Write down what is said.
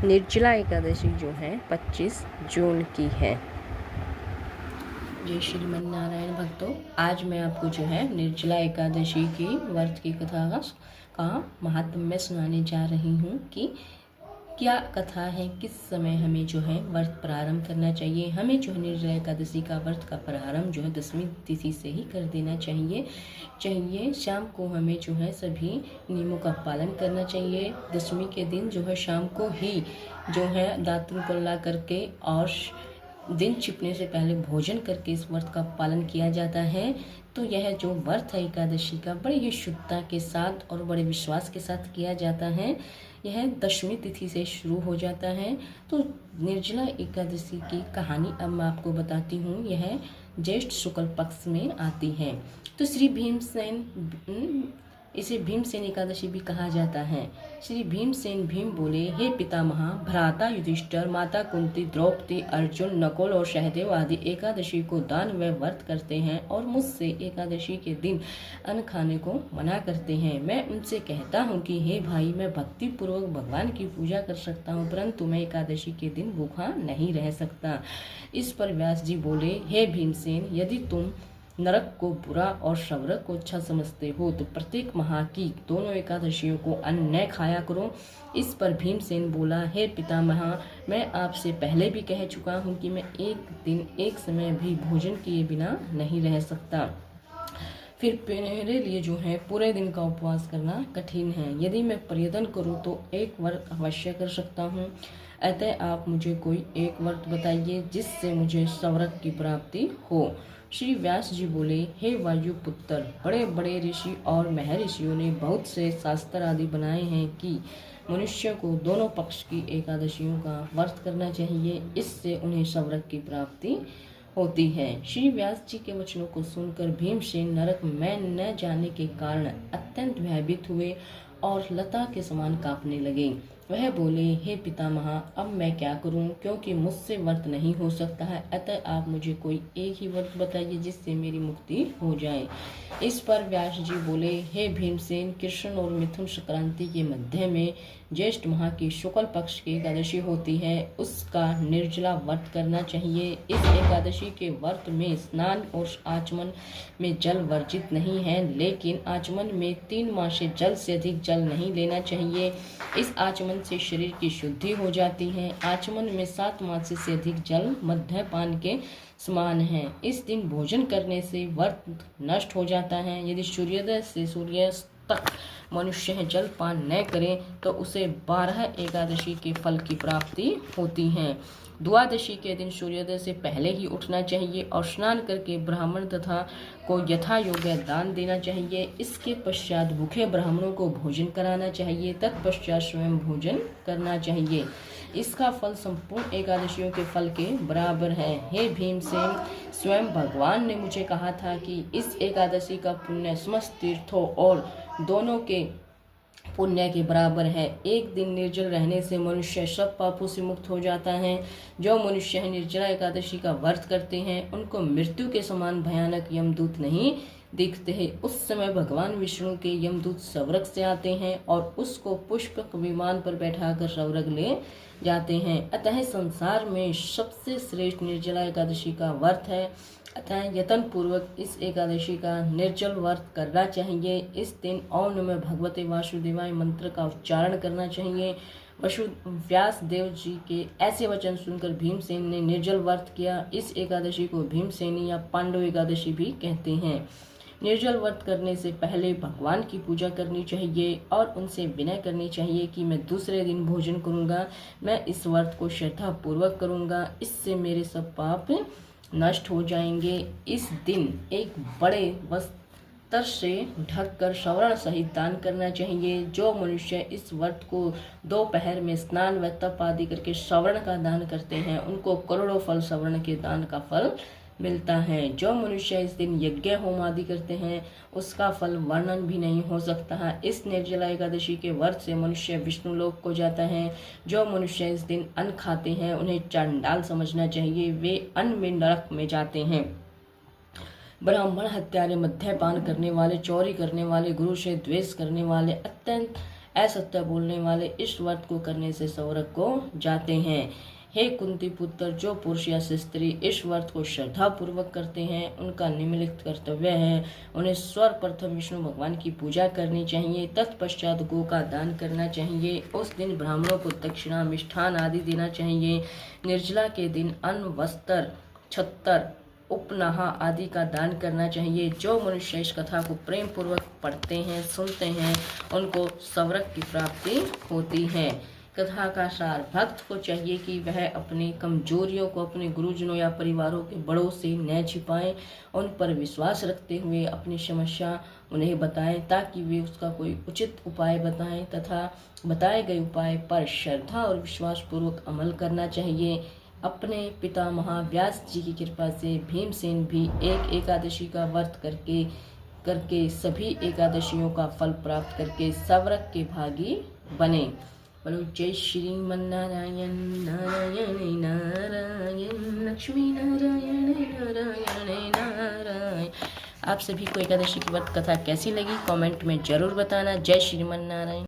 निर्जला एकादशी जो है 25 जून की है। जय श्रीमन नारायण भक्तों, आज मैं आपको जो है निर्जला एकादशी की व्रत की कथा का महात्म्य सुनाने जा रही हूँ कि क्या कथा है, किस समय हमें जो है व्रत प्रारंभ करना चाहिए। हमें जो है निर्जला एकादशी का व्रत का प्रारंभ जो है 10वीं तिथि से ही कर देना चाहिए। शाम को हमें जो है सभी नियमों का पालन करना चाहिए। 10वीं के दिन जो है शाम को ही जो है दातुन कुल्ला करके और दिन छिपने से पहले भोजन करके इस व्रत का पालन किया जाता है। तो यह जो व्रत है एकादशी का बड़ी ही शुद्धता के साथ और बड़े विश्वास के साथ किया जाता है। यह 10वीं तिथि से शुरू हो जाता है। तो निर्जला एकादशी की कहानी अब मैं आपको बताती हूँ। यह ज्येष्ठ शुक्ल पक्ष में आती है। तो श्री भीमसेन, इसे भीमसेन एकादशी भी कहा जाता है। श्री भीमसेन भीम बोले, हे पितामह, भ्राता युधिष्ठिर, माता कुंती, द्रौपदी, अर्जुन, नकुल और सहदेव आदि एकादशी को दान व व्रत करते हैं और मुझसे एकादशी के दिन अन्न खाने को मना करते हैं। मैं उनसे कहता हूँ कि हे भाई, मैं भक्ति पूर्वक भगवान की पूजा कर सकता हूँ, परंतु मैं एकादशी के दिन भूखा नहीं रह सकता। इस पर व्यास जी बोले, हे भीमसेन, यदि तुम नरक को बुरा और स्वर्ग को अच्छा समझते हो तो प्रत्येक माह की दोनों एकादशियों को अन्न न खाया करो। इस पर भीमसेन बोला, हे पितामह, मैं आपसे पहले भी कह चुका हूँ कि मैं एक दिन एक समय भी भोजन किए बिना नहीं रह सकता। फिर मेरे लिए जो है पूरे दिन का उपवास करना कठिन है। यदि मैं पर्यटन करूं तो एक व्रत अवश्य कर सकता हूं। अतः आप मुझे कोई एक व्रत बताइए जिससे मुझे स्वर्ग की प्राप्ति हो। श्री व्यास जी बोले, हे वायु पुत्र, बड़े बड़े ऋषि और महर्षियों ने बहुत से शास्त्र आदि बनाए हैं कि मनुष्य को दोनों पक्ष की एकादशियों का व्रत करना चाहिए। इससे उन्हें स्वर्ग की प्राप्ति होती है। श्री व्यास जी के वचनों को सुनकर भीमसेन नरक में न जाने के कारण अत्यंत भयभीत हुए और लता के समान कांपने लगे। वह बोले, हे पितामह, अब मैं क्या करूं, क्योंकि मुझसे व्रत नहीं हो सकता है। अतः आप मुझे कोई एक ही व्रत बताइए जिससे मेरी मुक्ति हो जाए। इस पर व्यास जी बोले, हे भीमसेन, कृष्ण और मिथुन संक्रांति के मध्य में ज्येष्ठ माह की शुक्ल पक्ष की एकादशी होती है, उसका निर्जला व्रत करना चाहिए। इस एकादशी के व्रत में स्नान और आचमन में जल वर्जित नहीं है, लेकिन आचमन में 3 माह से जल से अधिक जल नहीं लेना चाहिए। इस आचमन से शरीर की शुद्धि हो जाती है। आचमन में 7 मास से अधिक जल मद्यपान के समान है। इस दिन भोजन करने से व्रत नष्ट हो जाता है। यदि सूर्योदय से सूर्यास्त तक मनुष्य जलपान न करे तो उसे 12 एकादशी के फल की प्राप्ति होती है। द्वादशी के दिन सूर्योदय से पहले ही उठना चाहिए और स्नान करके ब्राह्मण तथा को यथा योग्य दान देना चाहिए। इसके पश्चात भूखे ब्राह्मणों को भोजन कराना चाहिए। तत्पश्चात स्वयं भोजन करना चाहिए। इसका फल संपूर्ण एकादशियों के फल के बराबर है। हे भीमसेन, स्वयं भगवान ने मुझे कहा था कि इस एकादशी का पुण्य समस्त तीर्थों और दोनों के पुण्य के बराबर है। एक दिन निर्जल रहने से मनुष्य सब पापों से मुक्त हो जाता है। जो मनुष्य निर्जला एकादशी का व्रत करते हैं उनको मृत्यु के समान भयानक यमदूत नहीं दिखते हैं। उस समय भगवान विष्णु के यमदूत स्वर्ग से आते हैं और उसको पुष्पक विमान पर बैठाकर स्वर्ग ले जाते हैं। अतः संसार में सबसे श्रेष्ठ निर्जला एकादशी का व्रत है। अतः यत्न पूर्वक इस एकादशी का निर्जल व्रत करना चाहिए। इस दिन ओम नमः भगवते वासुदेवाय मंत्र का उच्चारण करना चाहिए। व्यास देव जी के ऐसे वचन सुनकर भीमसेन ने निर्जल व्रत किया। इस एकादशी को भीमसेनी या पांडव एकादशी भी कहते हैं। निर्जल व्रत करने से पहले भगवान की पूजा करनी चाहिए और उनसे विनय करनी चाहिए कि मैं दूसरे दिन भोजन करूंगा। मैं इस व्रत को श्रद्धा पूर्वक करूंगा, इससे मेरे सब पाप नष्ट हो जाएंगे। इस दिन एक बड़े वस्त्र से ढककर श्रवण सहित दान करना चाहिए। जो मनुष्य इस व्रत को दोपहर में स्नान व तप आदि करके श्रवण का दान करते हैं उनको करोड़ों फल श्रवण के दान का फल मिलता है। जो मनुष्य इस दिन यज्ञ होम आदि करते हैं उसका फल वर्णन भी नहीं हो सकता है। इस निर्जला एकादशी के व्रत से मनुष्य विष्णु लोक को जाता है। जो मनुष्य इस दिन अन्न खाते हैं उन्हें चांडाल समझना चाहिए, वे अन्न में नरक में जाते हैं। ब्राह्मण, हत्यारे, मद्यपान करने वाले, चोरी करने वाले, गुरु से द्वेष करने वाले, अत्यंत असत्य बोलने वाले इस व्रत को करने से स्वर्ग को जाते हैं। हे कुंती पुत्र, जो पुरुष या स्त्री इस व्रत को श्रद्धा पूर्वक करते हैं उनका निम्नलिखित कर्तव्य है। उन्हें सर्वप्रथम विष्णु भगवान की पूजा करनी चाहिए, तत्पश्चात गौ का दान करना चाहिए। उस दिन ब्राह्मणों को दक्षिणा, मिष्ठान आदि देना चाहिए। निर्जला के दिन अन्न, वस्त्र, छत्तर, उपनाहा आदि का दान करना चाहिए। जो मनुष्य इस कथा को प्रेम पूर्वक पढ़ते हैं, सुनते हैं, उनको स्वर्ग की प्राप्ति होती है। कथा का सार, भक्त को चाहिए कि वह अपनी कमजोरियों को अपने गुरुजनों या परिवारों के बड़ों से न छिपाएं, उन पर विश्वास रखते हुए अपनी समस्या उन्हें बताएं ताकि वे उसका कोई उचित उपाय बताएं तथा बताए गए उपाय पर श्रद्धा और विश्वास पूर्वक अमल करना चाहिए। अपने पिता महाव्यास जी की कृपा से भीमसेन भी एक एकादशी का व्रत करके सभी एकादशियों का फल प्राप्त करके स्वर्ग के भागी बने। बोलो जय श्रीमन्नारायण नारायण नारायण लक्ष्मी नारायण नारायण नारायण। आप सभी को एकादशी की व्रत कथा कैसी लगी कमेंट में जरूर बताना। जय श्रीमन्नारायण।